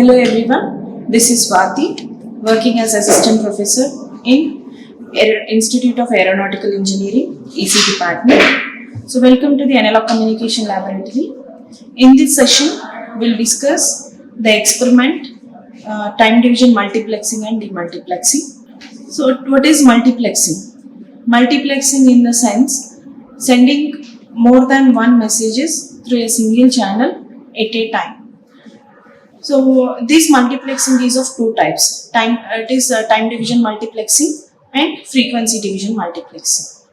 Hello everyone, this is Swati, working as Assistant Professor in Institute of Aeronautical Engineering, EC Department. So welcome to the Analog Communication Laboratory. In this session, we'll discuss the experiment, time division multiplexing and demultiplexing. So what is multiplexing? Multiplexing in the sense, sending more than one messages through a single channel at a time. So this multiplexing is of two types. Time division multiplexing and frequency division multiplexing.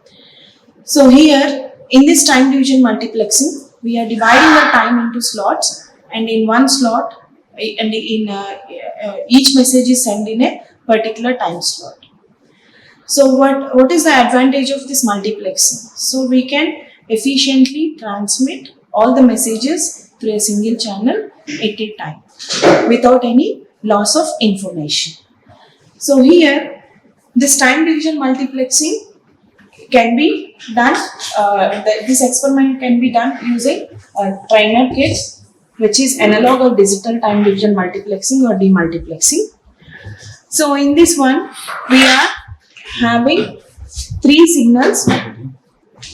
So here in this time division multiplexing, we are dividing the time into slots, and in one slot, and in each message is sent in a particular time slot. So what is the advantage of this multiplexing? So we can efficiently transmit all the messages through a single channel at a time without any loss of information. So here this time division multiplexing can be done, this experiment can be done using a trainer kit, which is analog or digital time division multiplexing or demultiplexing. So in this one we are having three signals.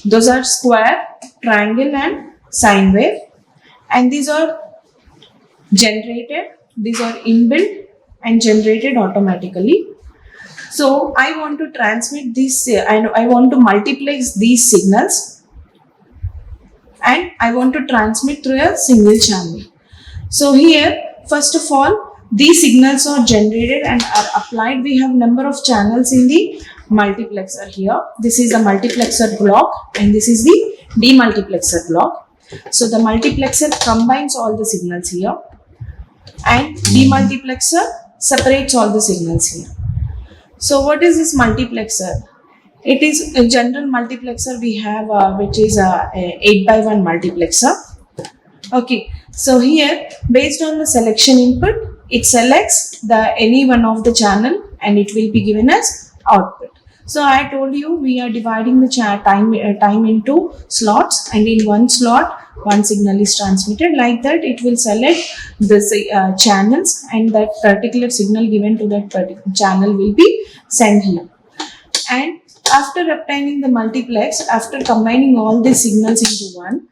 Those are square, triangle and sine wave, and these are generated, these are inbuilt and generated automatically. So I want to transmit this, I want to multiplex these signals, and I want to transmit through a single channel. So here, first of all, these signals are generated and are applied. We have number of channels in the multiplexer here. This is the multiplexer block and this is the demultiplexer block. So the multiplexer combines all the signals here, and demultiplexer separates all the signals here. So what is this multiplexer? It is a general multiplexer we have, which is a 8x1 multiplexer. Okay, so here based on the selection input, it selects the any one of the channel and it will be given as output. So I told you we are dividing the time into slots, and in one slot one signal is transmitted. Like that it will select the channels, and that particular signal given to that particular channel will be sent here. And after obtaining the multiplex, after combining all these signals into one,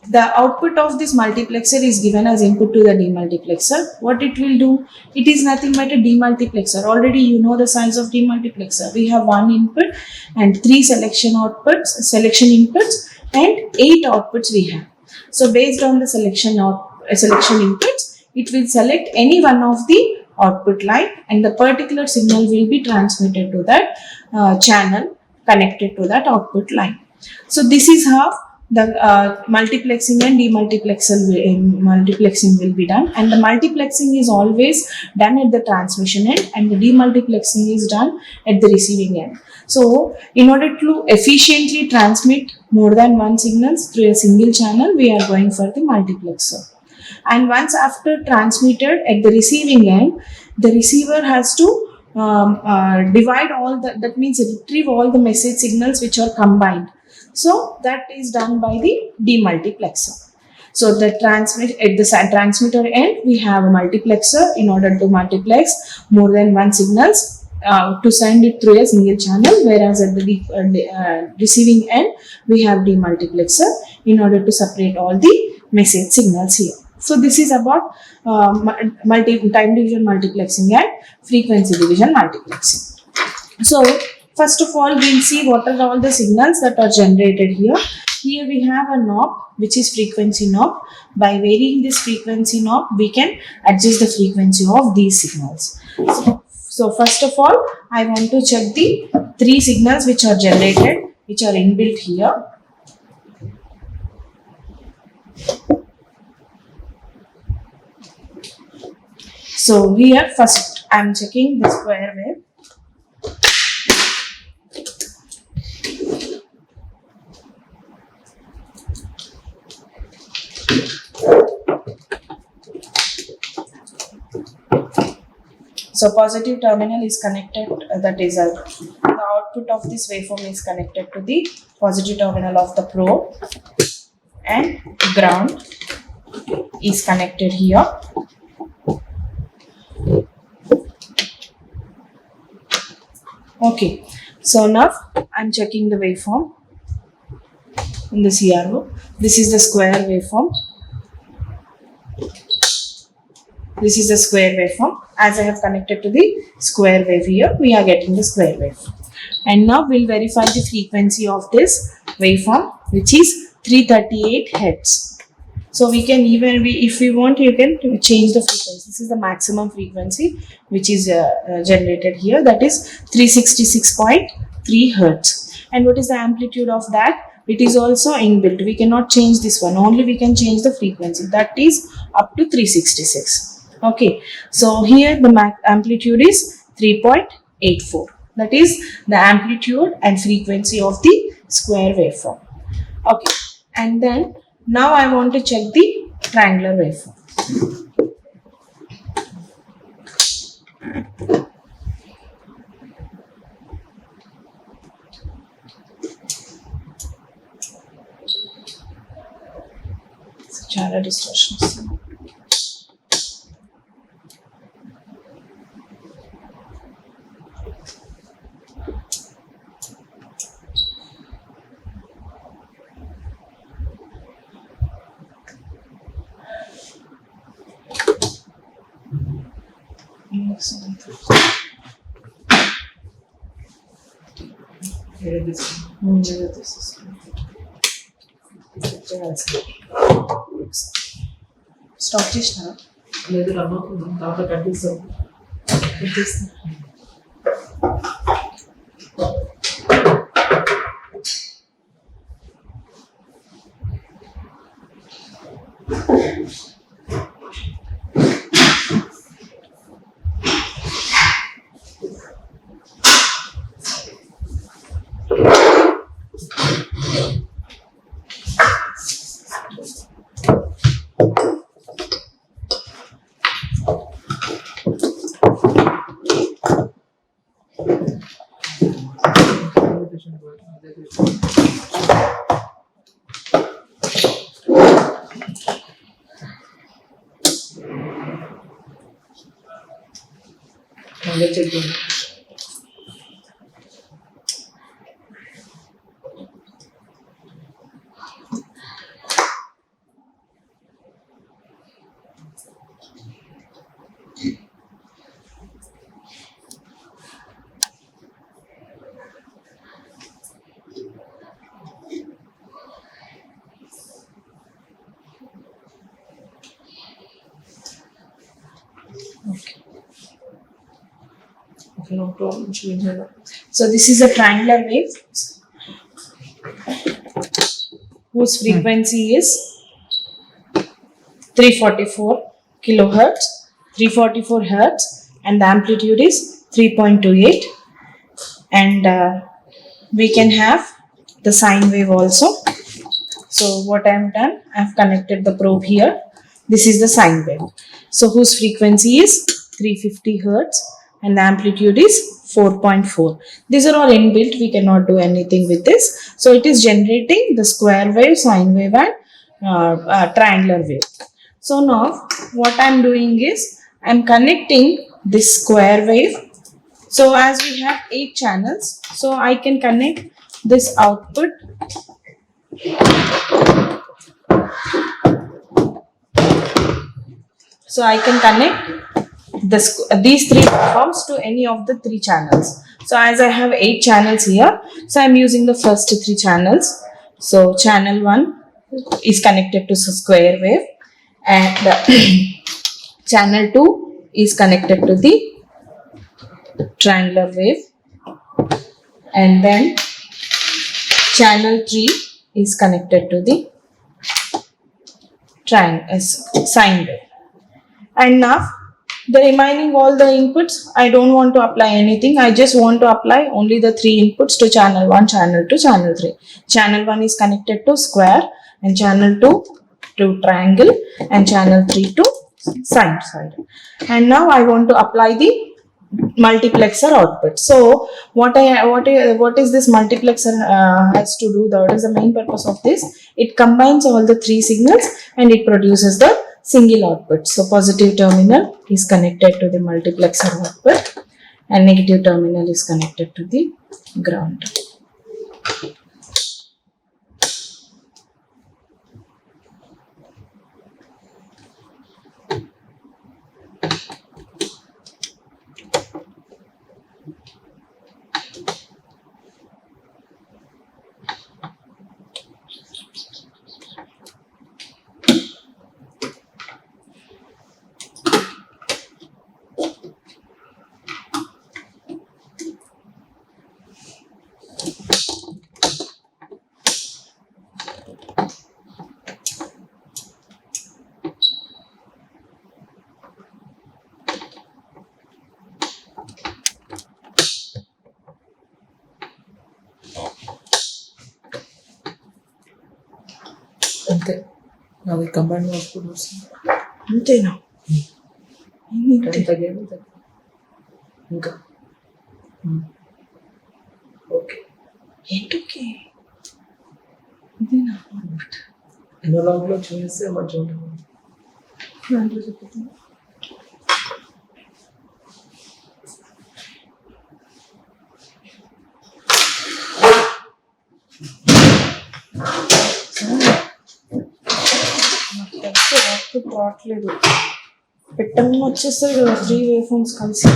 the output of this multiplexer is given as input to the demultiplexer. What it will do? It is nothing but a demultiplexer. Already you know the size of demultiplexer. We have one input and three selection inputs, and 8 outputs we have. So based on the selection inputs, it will select any one of the output line, and the particular signal will be transmitted to that channel connected to that output line. So this is how the multiplexing and multiplexing will be done, and the multiplexing is always done at the transmission end and the demultiplexing is done at the receiving end. So in order to efficiently transmit more than one signals through a single channel, we are going for the multiplexer. And once after transmitted at the receiving end, the receiver has to divide all the, that means retrieve all the message signals which are combined. So that is done by the demultiplexer. So the at the transmitter end, we have a multiplexer in order to multiplex more than one signals to send it through a single channel, whereas at the receiving end, we have demultiplexer in order to separate all the message signals here. So this is about time division multiplexing and frequency division multiplexing. So first of all, we'll see what are all the signals that are generated here. Here we have a knob, which is frequency knob. By varying this frequency knob, we can adjust the frequency of these signals. So first of all, I want to check the three signals which are generated, which are inbuilt here. So here first I am checking the square wave. So positive terminal is connected, that is the output of this waveform is connected to the positive terminal of the probe, and ground is connected here. Okay, so now I'm checking the waveform in the CRO. This is the square waveform. This is the square waveform. As I have connected to the square wave here, we are getting the square wave. And now we'll verify the frequency of this waveform, which is 338 Hz. So we can even, if we want, you can change the frequency. This is the maximum frequency which is generated here, that is 366.3 Hz. And what is the amplitude of that? It is also inbuilt. We cannot change this one. Only we can change the frequency. That is up to 366. Okay. So here the amplitude is 3.84. That is the amplitude and frequency of the square waveform. Okay. And then now I want to check the triangular waveform. Channel distortions. Excellent. Here this is. Stop చేసినారా లేదు run అవుతుంది దాంట్లో కట్టిస్తాం check చేయండి. Okay, no problem. So this is a triangular wave whose frequency is 344 kilohertz, 344 hertz, and the amplitude is 3.28. And we can have the sine wave also. So what I have done, I have connected the probe here. This is the sine wave. So whose frequency is 350 hertz and the amplitude is 4.4. These are all inbuilt. We cannot do anything with this. So it is generating the square wave, sine wave, and triangular wave. So now what I am doing is I am connecting this square wave. So as we have 8 channels, so I can connect this output. So I can connect these 3 waveforms to any of the 3 channels. So as I have 8 channels here, so I am using the first 3 channels. So channel 1 is connected to square wave, and channel 2 is connected to the triangular wave, and then channel 3 is connected to the sine wave. And now the remaining all the inputs, I don't want to apply anything. I just want to apply only the 3 inputs to channel 1, channel 2, channel 3. Channel 1 is connected to square, and channel 2 to triangle, and channel 3 to sine side. And now I want to apply the multiplexer output. So what is this multiplexer has to do? What is the main purpose of this? It combines all the 3 signals and it produces the single output. So positive terminal is connected to the multiplexer output, and negative terminal is connected to the ground. అంతే అది combine output వస్తుంది అంతేనా? తగ్గేది ఇంకా okay ఏంటోకే ఇదేనా? ఎనలాగ్లో చూస్తే మంచిగా ఉంటుంది. దాంట్లో చెప్తుంది. అవుట్పుట్ రావట్లేదు. పెట్టమని వచ్చేస్తుంది కదా 3 వేవ్ ఫార్మ్స్ కలిసి.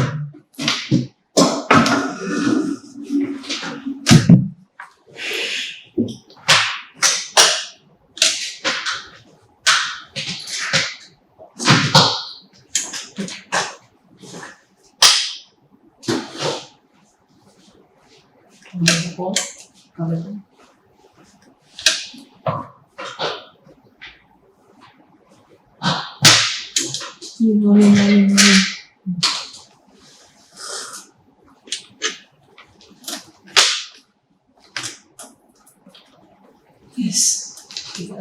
కాబట్టి Yes.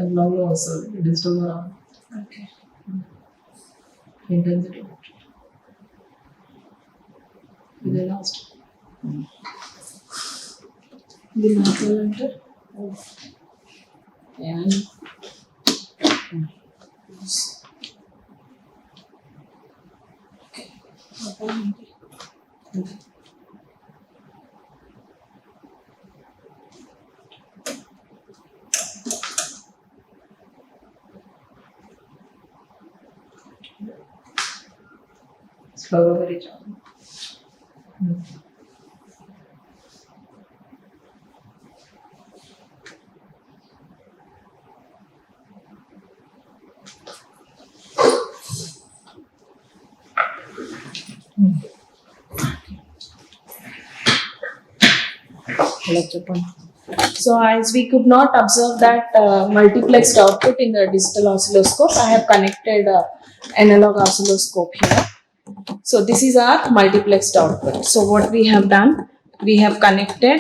ఎనలాగ్లో వస్తుంది డిజిటల్గా Okay. ఇంటెన్సిటీ ఇది లాస్ట్ ఇది మాట్లాడాలంటే and స్లోగా పెరిచాను అలా చెప్పండి. so as we could not observe that multiplexed output in the digital oscilloscope, I have connected analog oscilloscope here. So this is our multiplexed output. So what we have done, we have connected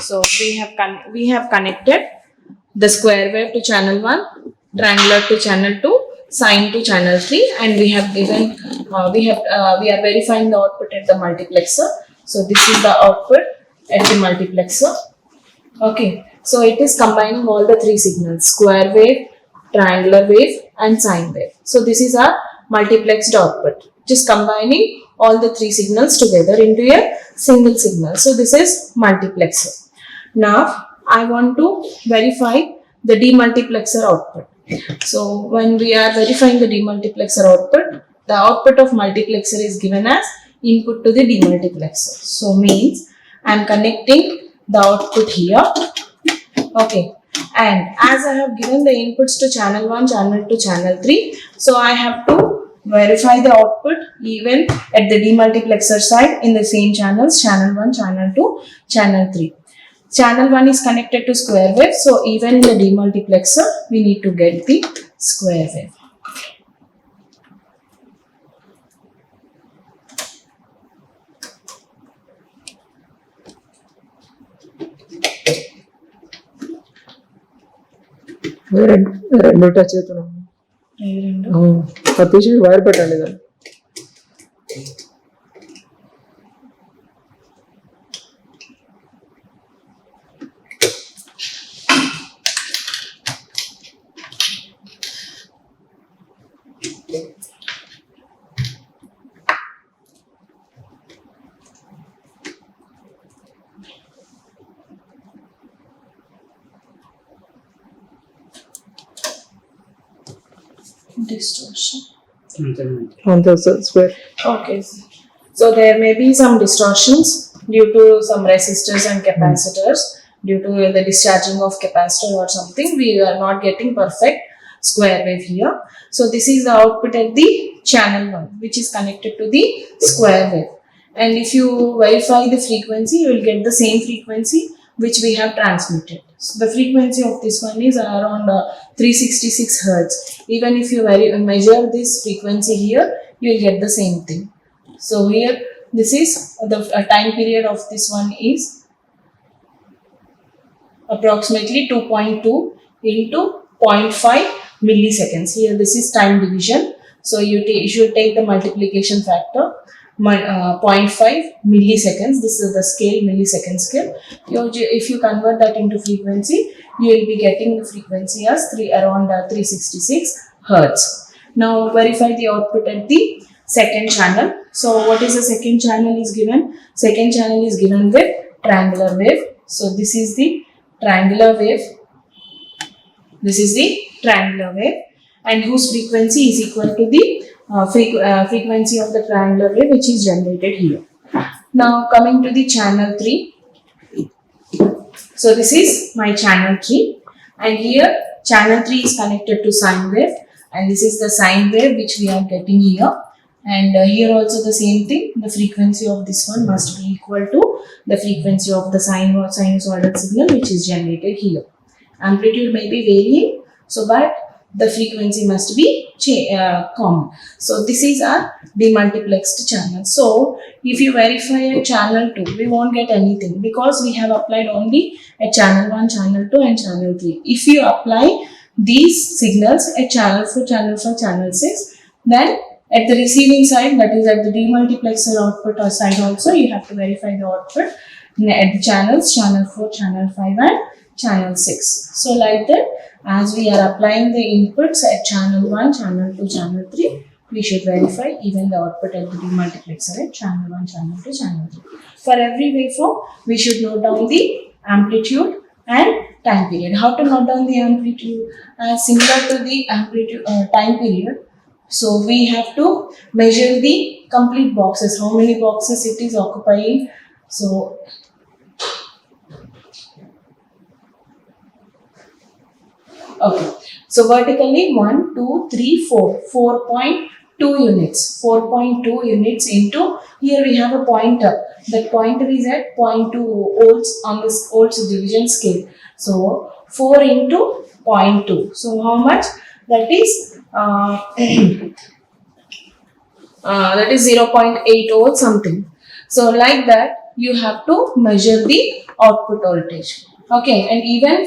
so we have connected the square wave to channel 1, triangular to channel 2, sine to channel 3, and we have given we are verifying the output at the multiplexer. So this is the output at the multiplexer. Okay, so it is combining all the 3 signals: square wave, triangular wave, and sine wave. So this is our multiplexed output, just combining all the 3 signals together into a single signal. So this is multiplexer. Now I want to verify the demultiplexer output. So when we are verifying the demultiplexer output, the output of multiplexer is given as input to the demultiplexer. So means I am connecting the output here. Okay, and as I have given the inputs to channel 1, channel 2, channel 3, so I have to verify the output even at the demultiplexer side in the same channels: channel 1, channel 2, channel 3. Channel 1 is connected to square wave, so even in the demultiplexer we need to get the square wave. రెండు touch అవుతున్నాం తీసి wire పెట్టండి దాన్ని distortion. On the square. Okay. So there may be some distortions due to some resistors and capacitors, due to the discharging of capacitor or something. We are not getting perfect square wave here. So this is the output at the channel 1, which is connected to the square wave. And if you verify the frequency, you will get the same frequency which we have transmitted. So the frequency of this one is around 366 hertz. Even if you measure this frequency here, you will get the same thing. So here, this is the time period of this one is approximately 2.2 into 0.5 milliseconds. Here, this is time division. So you should take the multiplication factor, 0.5 milliseconds. This is the scale, millisecond scale. If you convert that into frequency, you will be getting the frequency as around 366 hertz. Now verify the output at the second channel. So what is the second channel is given? Second channel is given with triangular wave. So this is the triangular wave. This is the triangular wave, and whose frequency is equal to the frequency of the triangular wave, which is generated here. Now coming to the channel 3. So this is my channel 3, and here channel 3 is connected to sine wave, and this is the sine wave which we are getting here. And here also the same thing, the frequency of this one must be equal to the frequency of the sinusoidal signal which is generated here. Amplitude may be varying, so but the frequency must be common. So this is our demultiplexed channel. So if you verify a channel 2, we won't get anything because we have applied only a channel 1, channel 2 and channel 3. If you apply these signals at channel 4, channel 5, channel 6, then at the receiving side, that is at the demultiplexer output or side also, you have to verify the output at the channels, channel 4, channel 5 and channel 6. So like that, as we are applying the inputs at channel 1, channel 2, channel 3, we should verify even the output at the demultiplexer at channel 1, channel 2, channel 3. For every waveform, we should note down the amplitude and time period. How to note down the amplitude? Similar to the amplitude time period. So we have to measure the complete boxes, how many boxes it is occupying. So okay, so vertically 1, 2, 3, 4, 4.2 units, 4.2 units into, here we have a pointer, that pointer is at 0.2 volts on this volts division scale. So 4 into 0.2, so how much? That is that is 0.8 volts something. So like that, you have to measure the output voltage. Okay, and even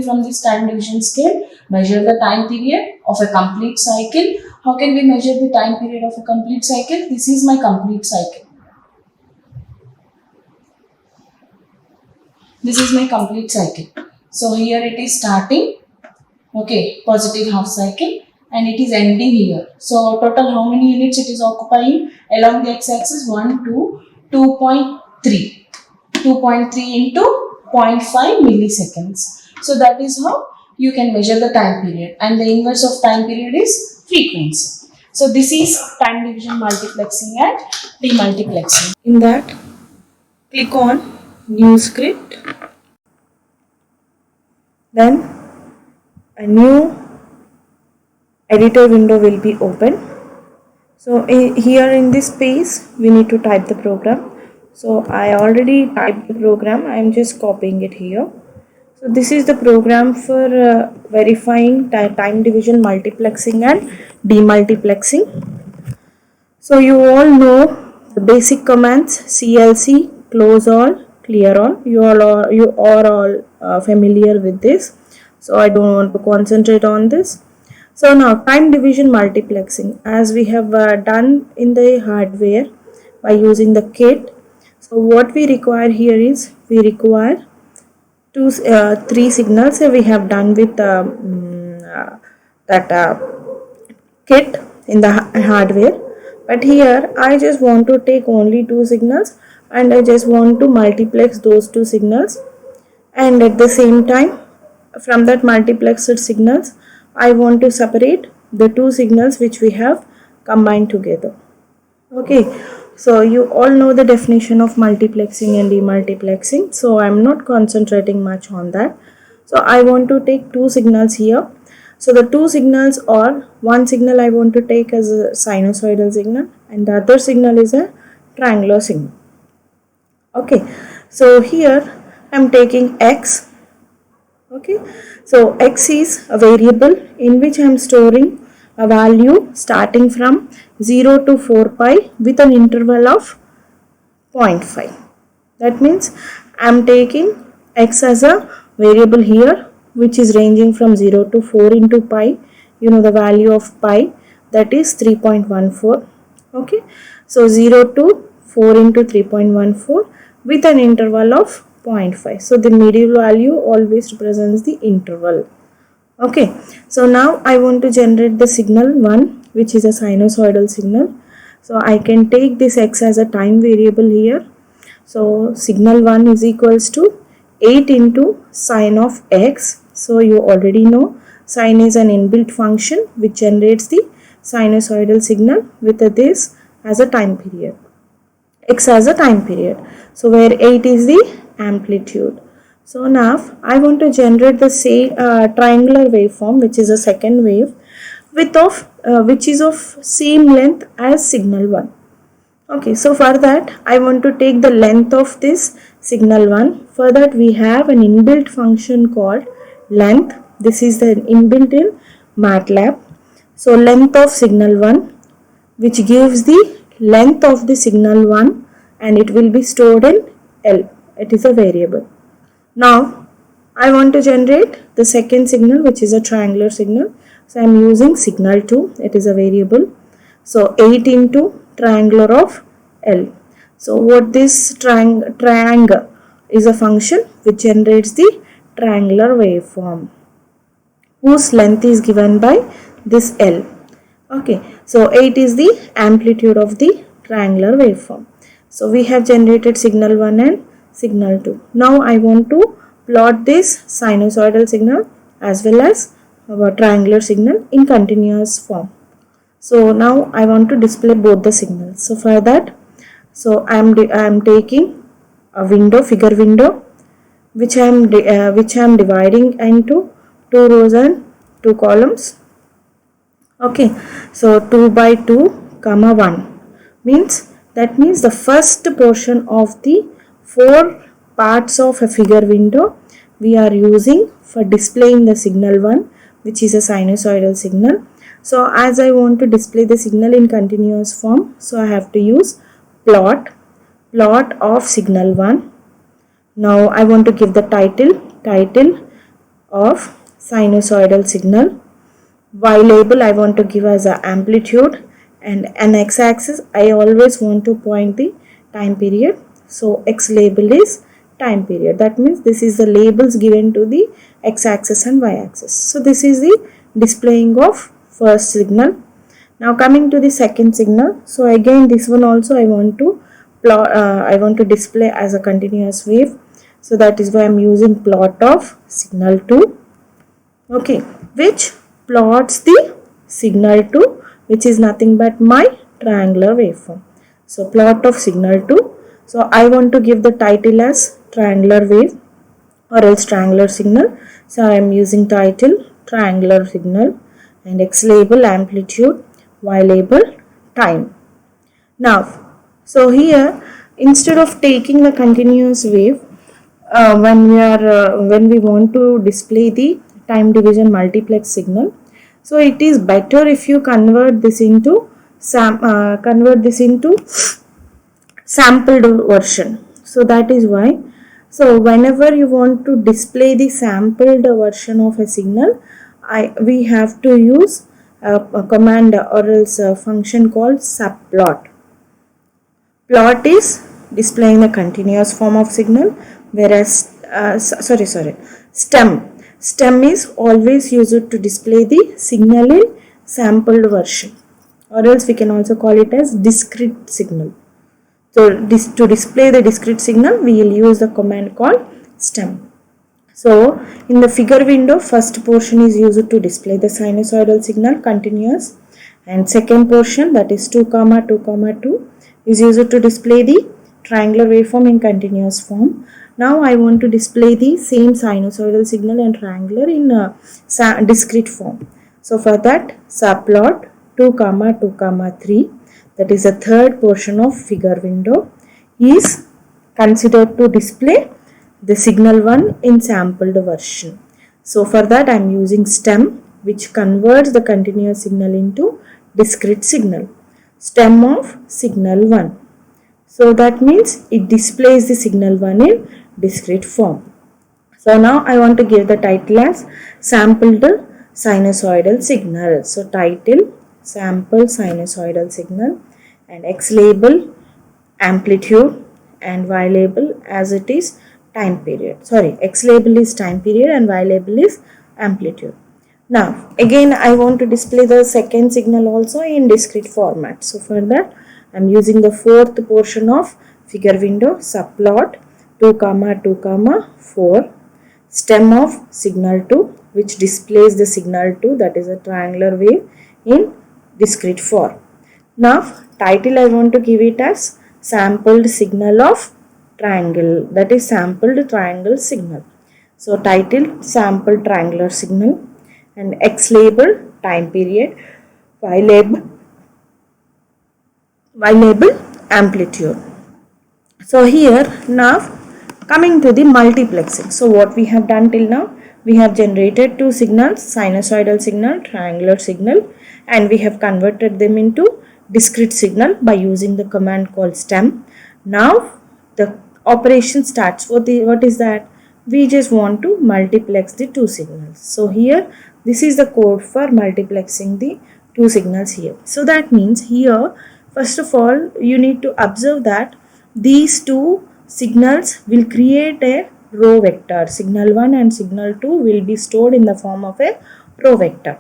from this time division scale, measure the time period of a complete cycle. How can we measure the time period of a complete cycle? This is my complete cycle. This is my complete cycle. So here it is starting, okay, positive half cycle, and it is ending here. So total how many units it is occupying along the x-axis? 1, 2, 2.3. 2.3 into 0.5 milliseconds. So that is how you can measure the time period, and the inverse of time period is frequency. So this is time division multiplexing and demultiplexing. In that, click on new script, then a new editor window will be open. So here in this space we need to type the program. So I already typed the program, I am just copying it here. So this is the program for verifying time division multiplexing and demultiplexing. So you all know the basic commands: CLC, close all, clear all. You are all familiar with this, so I don't want to concentrate on this. So now time division multiplexing, as we have done in the hardware by using the kit. So what we require here is, we require 3 signals. We have done with that kit in the hardware, but here I just want to take only 2 signals, and I just want to multiplex those 2 signals, and at the same time from that multiplexed signals I want to separate the two signals which we have combined together. Okay, so you all know the definition of multiplexing and demultiplexing, so I'm not concentrating much on that. So I want to take two signals here. So the two signals are, one signal I want to take as a sinusoidal signal and the other signal is a triangular signal. Okay, so here I'm taking x. Okay, so x is a variable in which I'm storing a value starting from 0 to 4 pi with an interval of 0.5. That means I'm taking x as a variable here which is ranging from 0 to 4 into pi. You know the value of pi, that is 3.14. Okay, so 0 to 4 into 3.14 with an interval of 0.5. So the middle value always represents the interval. Okay, so now I want to generate the signal 1, which is a sinusoidal signal. So I can take this x as a time variable here. So signal 1 is equals to 8 into sine of x. So you already know sine is an inbuilt function which generates the sinusoidal signal with this as a time period. X as a time period. So where 8 is the amplitude. So now I want to generate the same triangular waveform, which is a second wave which is of same length as signal 1. Okay, so for that I want to take the length of this signal 1. For that we have an inbuilt function called length. This is the inbuilt in MATLAB. So length of signal 1, which gives the length of the signal 1 and it will be stored in L. It is a variable. Now I want to generate the second signal, which is a triangular signal. So I am using signal 2. It is a variable. So 8 into triangular of L. So what this triangle is a function which generates the triangular waveform whose length is given by this L. Okay, so 8 is the amplitude of the triangular waveform. So we have generated signal 1 and signal 2. Now I want to plot this sinusoidal signal as well as our triangular signal in continuous form. So now I want to display both the signals. So for that, so I am taking a window, figure window, which I am dividing into 2 rows and 2 columns. Okay, so 2 by 2 comma 1 means, that means the first portion of the 4 parts of a figure window we are using for displaying the signal 1, which is a sinusoidal signal. So as I want to display the signal in continuous form, so I have to use plot of signal 1. Now I want to give the title of sinusoidal signal. Y label I want to give as a amplitude, and an x-axis I always want to point the time period. So x label is time period. That means this is the labels given to the x-axis and y-axis. So this is the displaying of first signal. Now coming to the second signal. So again this one also I want to plot. I want to display as a continuous wave. So that is why I am using plot of signal 2. Okay, which plots the signal 2, which is nothing but my triangular waveform. So plot of signal 2. So I want to give the title as triangular wave or else triangular signal. So I am using title triangular signal and x label amplitude, y label time. Now, so here instead of taking the continuous wave, when we want to display the time division multiplex signal, so it is better if you convert this into sampled version. So that is why. So whenever you want to display the sampled version of a signal, we have to use a command or else a function called subplot. Plot is displaying the continuous form of signal, whereas stem is always used to display the signal in sampled version, or else we can also call it as discrete signal. So to display the discrete signal, we will use the command called stem. So in the figure window, first portion is used to display the sinusoidal signal continuous, and second portion, that is 2 comma 2 comma 2, is used to display the triangular waveform in continuous form. Now I want to display the same sinusoidal signal and triangular in discrete form. So for that, subplot 2 comma 2 comma 3, that is the third portion of figure window, is considered to display the signal 1 in sampled version. So for that I am using stem, which converts the continuous signal into discrete signal, stem of signal 1. So that means it displays the signal 1 in discrete form. So now I want to give the title as sampled sinusoidal signal. So title, sample sinusoidal signal, and X label amplitude, and Y label as it is time period. Sorry, X label is time period and Y label is amplitude. Now again I want to display the second signal also in discrete format. So for that I am using the fourth portion of figure window, subplot 2 comma 2 comma 4, stem of signal 2, which displays the signal 2, that is a triangular wave in discrete form. Now title I want to give it as sampled signal of triangle, that is sampled triangle signal. So title, sampled triangular signal, and X label time period, Y label amplitude. So here now coming to the multiplexing. So what we have done till now, we have generated two signals, sinusoidal signal, triangular signal, and we have converted them into discrete signal by using the command called stem. Now the operation starts. What is that? We just want to multiplex the two signals. So here this is the code for multiplexing the two signals here. So that means here first of all you need to observe that these two signals will create a row vector. Signal 1 and signal 2 will be stored in the form of a row vector.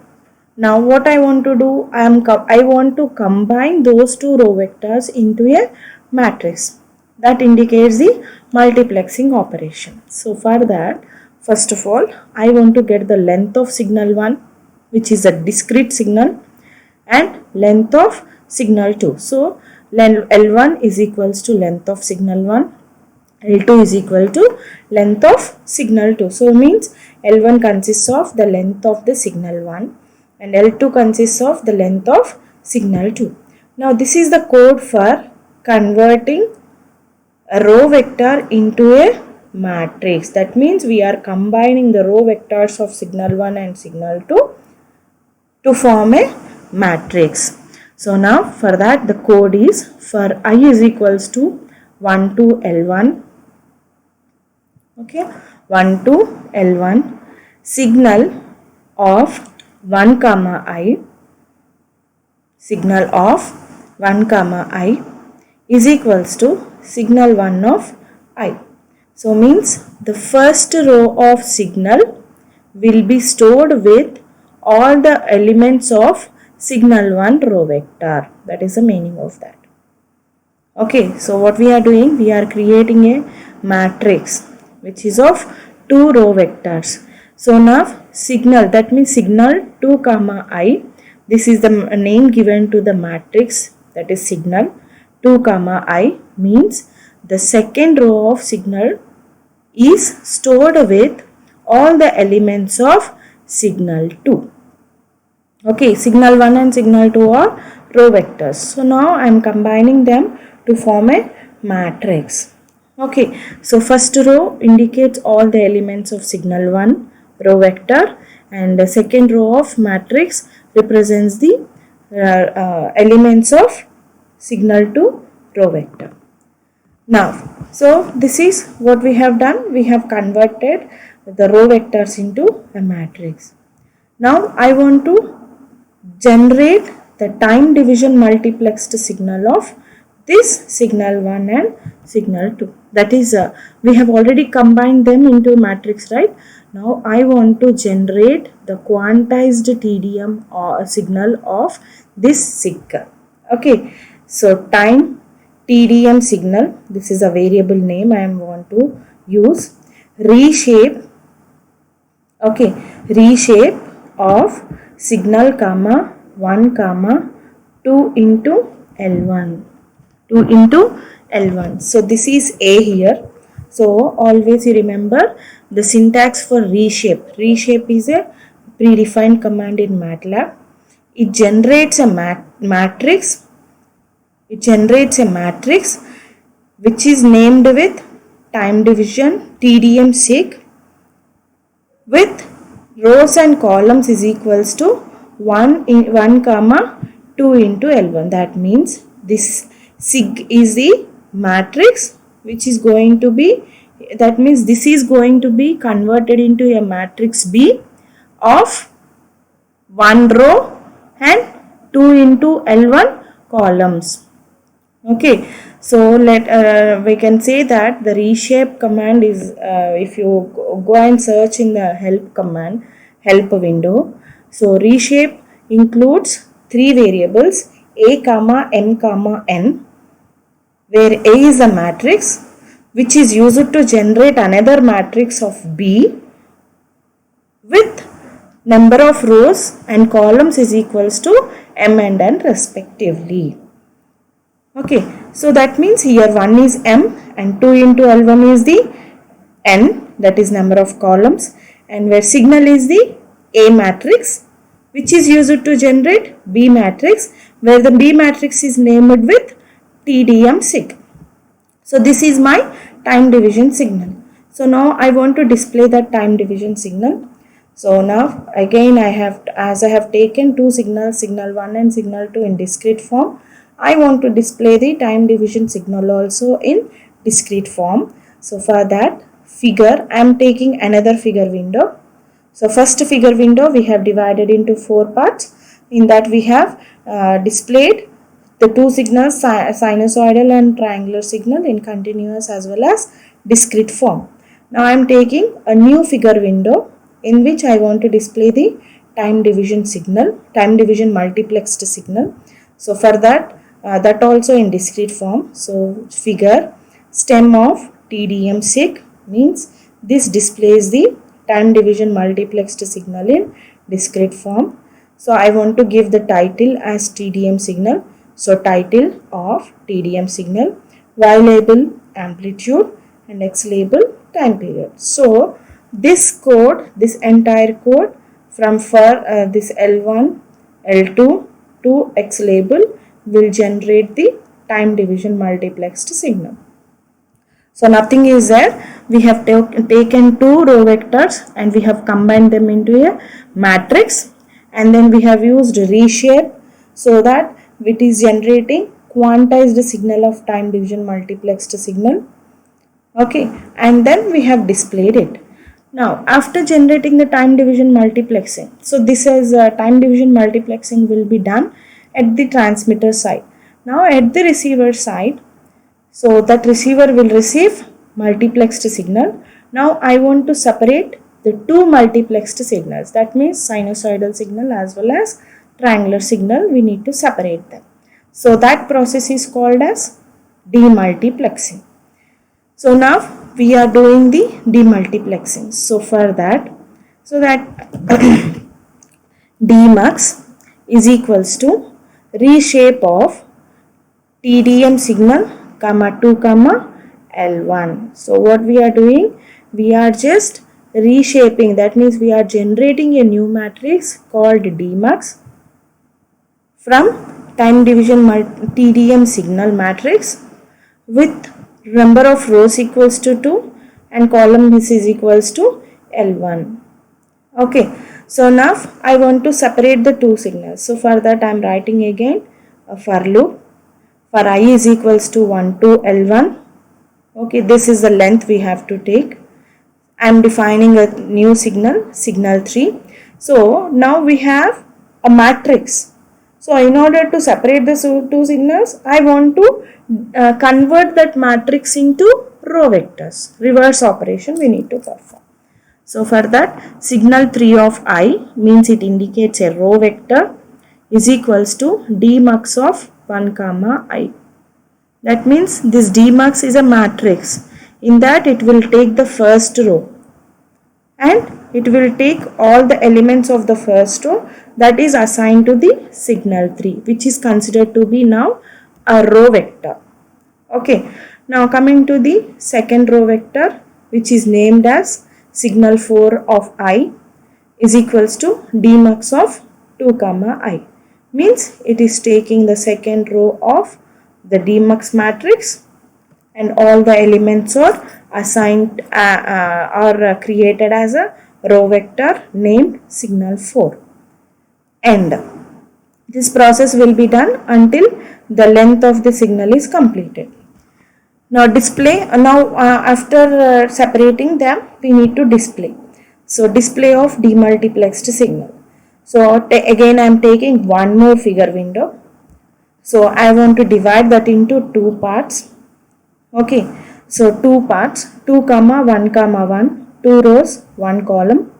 Now what I want to do, I want to combine those two row vectors into a matrix. That indicates the multiplexing operation. So for that, first of all, I want to get the length of signal 1, which is a discrete signal, and length of signal 2. So L1 is equals to length of signal 1, L2 is equal to length of signal 2. So means L1 consists of the length of the signal 1 and L2 consists of the length of signal 2. Now this is the code for converting a row vector into a matrix. That means we are combining the row vectors of signal 1 and signal 2 to form a matrix. So now for that the code is for I is equals to 1 to L1, okay, 1 to L1, signal of 1 comma I, signal of 1 comma I is equals to signal 1 of I. So means the first row of signal will be stored with all the elements of signal 1 row vector. That is the meaning of that. Okay, so what we are doing, we are creating a matrix which is of two row vectors. So now signal, that means signal 2 comma I, this is the name given to the matrix, that is signal 2 comma I, means the second row of signal is stored with all the elements of signal 2. Okay, signal 1 and signal 2 are row vectors. So now I am combining them to form a matrix. Okay, so first row indicates all the elements of signal 1 row vector, and the second row of matrix represents the elements of signal 2 row vector. Now, so this is what we have done. We have converted the row vectors into a matrix. Now I want to generate the time division multiplexed signal of this signal 1 and signal 2. That is, we have already combined them into a matrix, right? Now I want to generate the quantized TDM or signal of this SIG. Okay, so time TDM signal, this is a variable name I want to use, reshape Okay, reshape of signal comma 1 comma 2 into L1. 2 into L1. So this is A here. So always you remember the syntax for reshape. Reshape is a predefined command in MATLAB. It generates a matrix. It generates a matrix which is named with time division TDM sig with rows and columns is equals to 1 comma 2 into L1. That means this sig is the matrix which is going to be, that means this is going to be converted into a matrix B of 1 row and 2 into L1 columns. Okay, so we can say that the reshape command is, if you go and search in the help window, so reshape includes 3 variables a comma m comma n, where a is a matrix which is used to generate another matrix of B with number of rows and columns is equals to m and n respectively. Okay, so that means here 1 is m and 2 into L1 is the n, that is number of columns, and where signal is the A matrix which is used to generate B matrix, where the B matrix is named with TDM sig. So this is my time division signal. So now I want to display that time division signal. So now again as I have taken two signals, signal 1 and signal 2 in discrete form, I want to display the time division signal also in discrete form. So for that figure, I am taking another figure window. So first figure window we have divided into 4 parts. In that we have displayed the two signals, sinusoidal and triangular signal, in continuous as well as discrete form. Now I am taking a new figure window in which I want to display the time division signal, time division multiplexed signal. So for that, that also in discrete form. So figure stem of TDM sig means this displays the time division multiplexed signal in discrete form. So I want to give the title as TDM signal. So title of TDM signal, Y label amplitude and X label time period. So this code, this entire code from for this L1, L2 to X label will generate the time division multiplexed signal. So nothing is there. We have taken two row vectors and we have combined them into a matrix, and then we have used reshape so that it is generating quantized signal of time division multiplexed signal. Okay, and then we have displayed it. Now after generating the time division multiplexing, so this is time division multiplexing will be done at the transmitter side. Now at the receiver side, so that receiver will receive multiplexed signal. Now I want to separate the two multiplexed signals, that means sinusoidal signal as well as triangular signal, we need to separate them. So that process is called as demultiplexing. So now we are doing the demultiplexing. So for that, so that demux is equals to reshape of TDM signal comma 2 comma L1. So what we are doing, we are just reshaping, that means we are generating a new matrix called demux from time division TDM signal matrix with number of rows equals to 2 and columns is equals to L1. Okay, so now I want to separate the two signals. So for that I am writing again a for loop. For I is equals to 1 to L1. Okay, this is the length we have to take. I am defining a new signal, signal 3. So now we have a matrix. So in order to separate the two signals, I want to convert that matrix into row vectors. Reverse operation we need to perform. So for that, signal 3 of I means it indicates a row vector is equals to demux of 1 comma I. That means this demux is a matrix. In that it will take the first row and it will take all the elements of the first row that is assigned to the signal 3, which is considered to be now a row vector. Okay, now coming to the second row vector, which is named as signal 4 of I is equals to dmux of 2 comma I, means it is taking the second row of the dmux matrix and all the elements are assigned or created as a row vector named signal 4, and this process will be done until the length of the signal is completed. Now after separating them, we need to display. So display of demultiplexed signal. So again I am taking one more figure window. So I want to divide that into two parts. Okay, so two parts, 2 comma 1 comma 1, 2 rows, 1 column.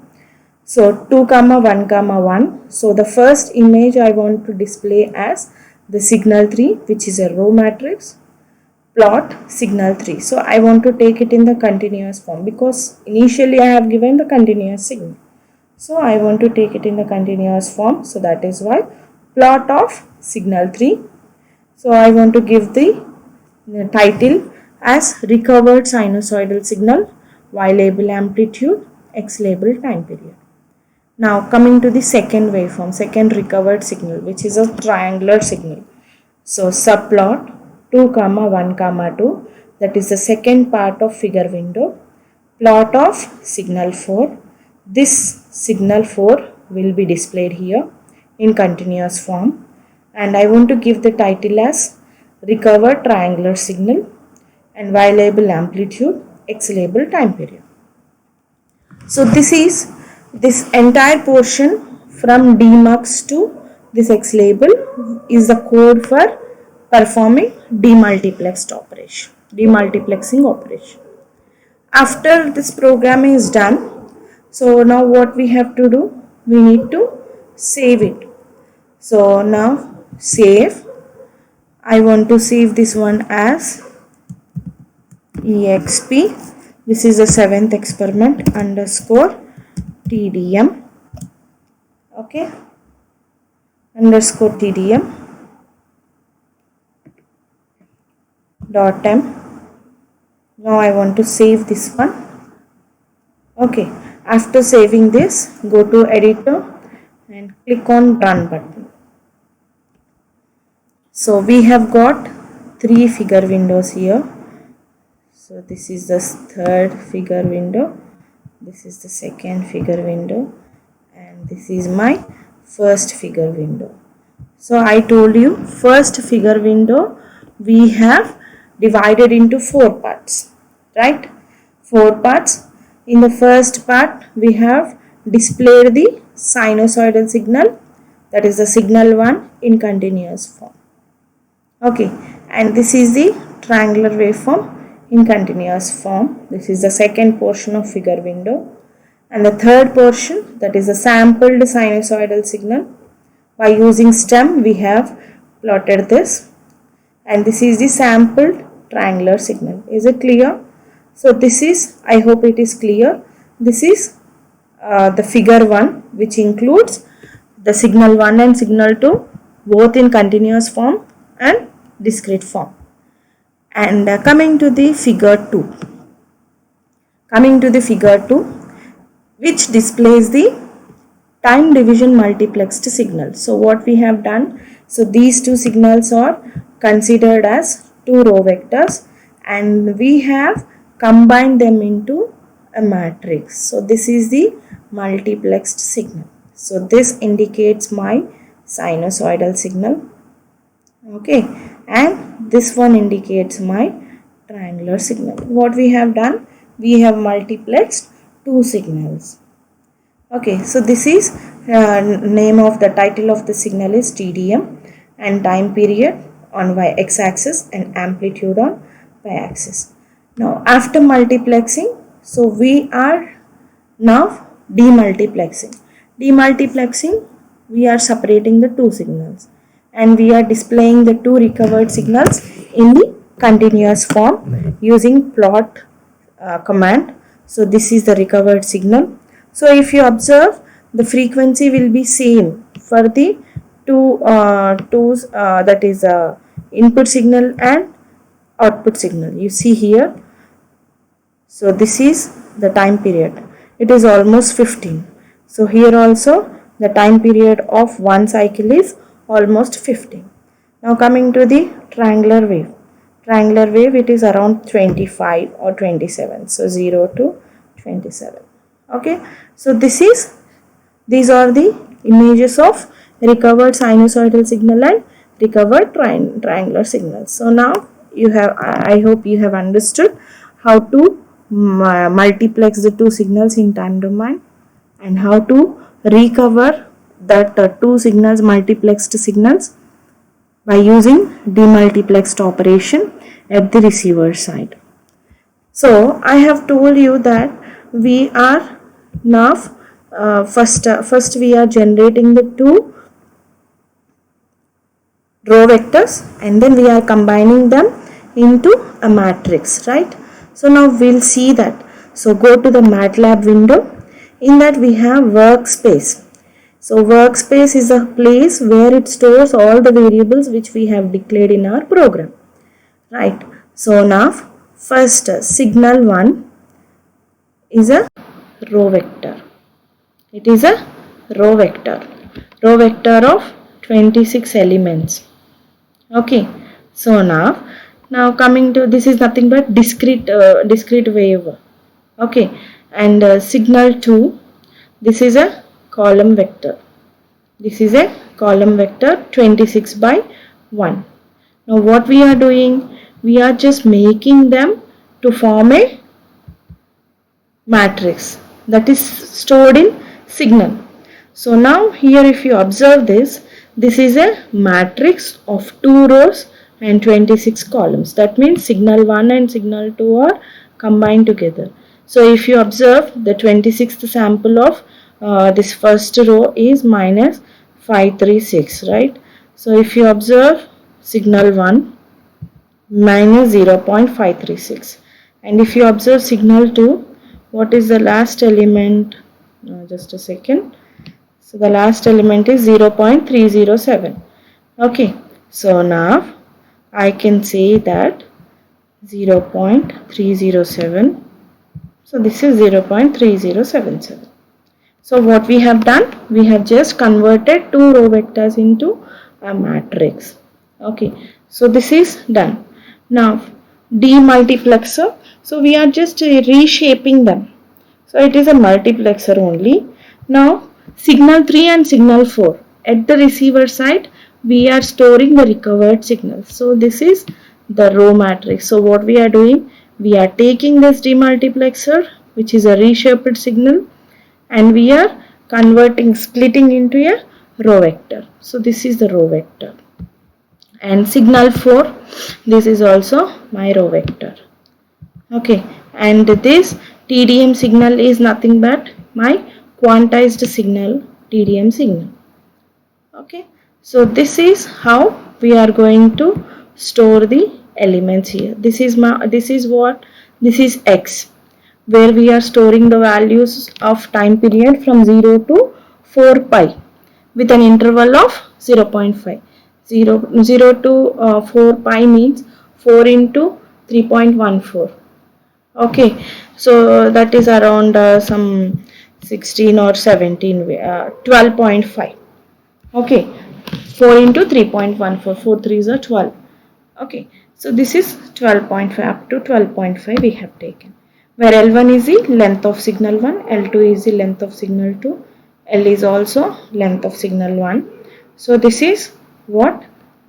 So 2 comma 1 comma 1. So the first image I want to display as the signal 3, which is a row matrix. Plot signal 3. So I want to take it in the continuous form because initially I have given the continuous signal. So I want to take it in the continuous form. So that is why plot of signal 3. So I want to give the title as recovered sinusoidal signal, Y label amplitude, X label time period. Now coming to the second waveform, second recovered signal, which is a triangular signal. So subplot 2 comma 1 comma 2, that is the second part of figure window. Plot of signal 4. This signal 4 will be displayed here in continuous form, and I want to give the title as recovered triangular signal and Y label amplitude, X label time period. So this entire portion from dmux to this X label is the code for performing demultiplexing operation. After this programming is done, so now what we have to do, we need to save it. So now save, I want to save this one as exp, this is the 7th experiment underscore tdm, okay, underscore tdm dot m. Now I want to save this one. Okay, after saving this, go to editor and click on run button. So we have got 3 figure windows here. So this is the third figure window, this is the second figure window, and this is my first figure window. So I told you first figure window we have divided into 4 parts, right? 4 parts. In the first part we have displayed the sinusoidal signal, that is the signal 1 in continuous form. Okay, and this is the triangular waveform in continuous form. This is the second portion of figure window, and the third portion, that is a sampled sinusoidal signal. By using stem we have plotted this, and this is the sampled triangular signal. Is it clear? So this is, I hope it is clear, this is the figure 1, which includes the signal 1 and signal 2 both in continuous form and discrete form. And coming to the figure 2, which displays the time division multiplexed signal. So what we have done, so these two signals are considered as 2 row vectors, and we have combined them into a matrix. So this is the multiplexed signal. So this indicates my sinusoidal signal, okay, and this one indicates my triangular signal. What we have done, we have multiplexed 2 signals. Okay, so this is name of the title of the signal is TDM, and time period on x axis and amplitude on y axis. Now after multiplexing, so we are now demultiplexing. Demultiplexing, we are separating the 2 signals and we are displaying the 2 recovered signals in the continuous form using plot command. So this is the recovered signal. So if you observe, the frequency will be same for the that is input signal and output signal. You see here. So this is the time period. It is almost 15. So here also the time period of one cycle is almost 15. Now coming to the triangular wave. Triangular wave, it is around 25 or 27. So 0 to 27. Okay. So these are the images of recovered sinusoidal signal and recovered triangular signals. So now I hope you have understood how to multiplex the two signals in time domain and how to recover that two signals, multiplexed signals, by using demultiplexed operation at the receiver side. So I have told you that we are now first we are generating the two row vectors and then we are combining them into a matrix, right? So now we'll see that. So go to the MATLAB window. In that we have workspace. So workspace is a place where it stores all the variables which we have declared in our program, right? So now first signal 1 is a row vector. It is a row vector of 26 elements. Okay. So now coming to, this is nothing but discrete wave. Okay. And signal 2, this is a column vector. This is a column vector 26 by 1. Now what we are doing? We are just making them to form a matrix that is stored in signal. So now here if you observe this is a matrix of 2 rows and 26 columns. That means signal 1 and signal 2 are combined together. So if you observe, the 26th sample of this first row is minus 536, right? So if you observe signal 1 minus 0.536, and if you observe signal 2, what is the last element? Just a second. So the last element is 0.307. Okay. So now I can say that 0.307. So this is 0.3077. So what we have done? We have just converted two row vectors into a matrix. Okay. So this is done. Now demultiplexer. So we are just reshaping them. So it is a multiplexer only. Now signal 3 and signal 4. At the receiver side, we are storing the recovered signals. So this is the row matrix. So what we are doing? We are taking this demultiplexer, which is a reshaped signal, and we are splitting into a row vector. So this is the row vector. And signal 4, this is also my row vector. Okay. And this TDM signal is nothing but my quantized signal, TDM signal. Okay. So this is how we are going to store the elements here. This is X, where we are storing the values of time period from 0 to 4 pi with an interval of 0.5. 0 to 4 pi means 4 into 3.14. Okay. So that is around some 16 or 17, 12.5. Okay. 4 into 3.14, 4 3s are 12. Okay. So this is 12.5, up to 12.5 we have taken, where L1 is the length of signal 1, L2 is the length of signal 2, L is also length of signal 1. So this is what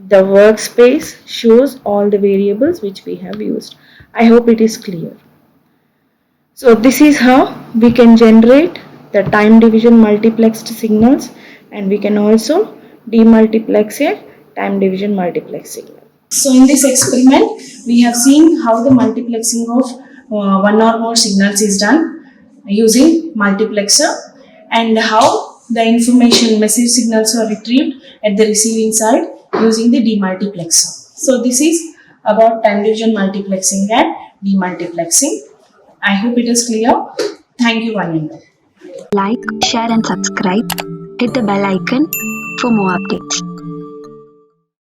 the workspace shows, all the variables which we have used. I hope it is clear. So this is how we can generate the time division multiplexed signals, and we can also demultiplex a time division multiplex signal. So in this experiment, we have seen how the multiplexing of one or more signals is done using multiplexer, and how the information message signals are retrieved at the receiving side using the demultiplexer. So this is about time division multiplexing and demultiplexing. I hope it is clear. Thank you, one and all. like, share and subscribe. Hit the bell icon for more updates.